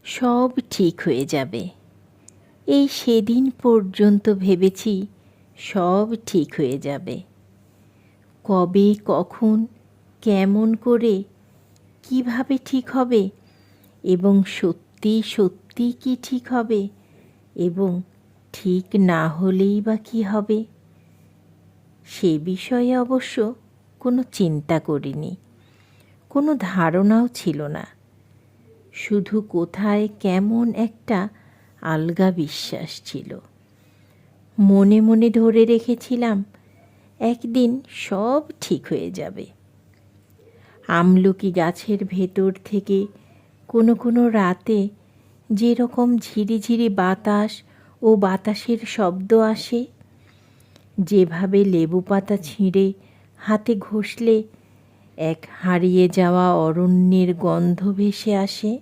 সব ঠিক হয়ে যাবে। এই সেদিন পর্যন্ত ভেবেছি সব ঠিক হয়ে যাবে। কবে, কখন, কেমন করে, কিভাবে ঠিক হবে, এবং সত্যি সত্যি কি ঠিক হবে, এবং ঠিক না হলেই বা কী হবে, সে বিষয়ে অবশ্য কোনো চিন্তা করিনি, কোনো ধারণাও ছিল না। শুধু কোথায় কেমন একটা আলগা বিশ্বাস ছিল। মনে মনে ধরে রেখেছিলাম একদিন সব ঠিক হয়ে যাবে। আমলকি গাছের ভেতর থেকে কোনো কোনো রাতে যেরকম ঝিরিঝিরি বাতাস ও বাতাসের শব্দ আসে, যেভাবে লেবু পাতা ছিঁড়ে হাতে ঘষলে এক হারিয়ে যাওয়া অরণ্যের গন্ধ ভেসে আসে,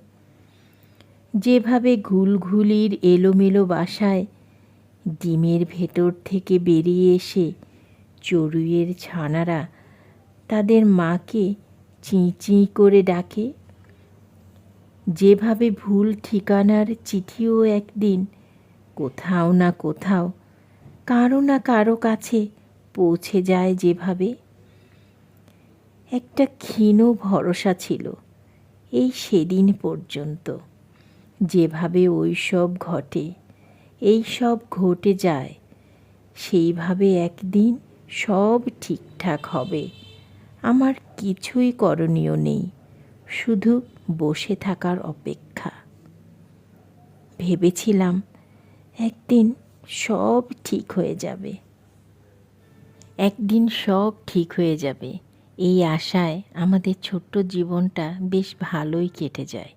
যেভাবে ঘুলঘুলির এলোমেলো বাসায় ডিমের ভেতর থেকে বেরিয়ে এসে চড়ুইয়ের ছানারা তাদের মাকে চিঁ চিঁ করে ডাকে, যেভাবে ভুল ঠিকানার চিঠিও একদিন কোথাও না কোথাও কারো না কারো কাছে পৌঁছে যায়, যেভাবে একটা ক্ষীণ ভরসা ছিল এই সেদিন পর্যন্ত। যেভাবে ওই সব ঘটে, এই সব ঘটে যায়, সেইভাবে একদিন সব ঠিকঠাক হবে। আমার কিছুই করণীয় নেই, শুধু বসে থাকার অপেক্ষা। ভেবেছিলাম একদিন সব ঠিক হয়ে যাবে, একদিন সব ঠিক হয়ে যাবে। এই আশায় আমাদের ছোট্ট জীবনটা বেশ ভালোই কেটে যায়।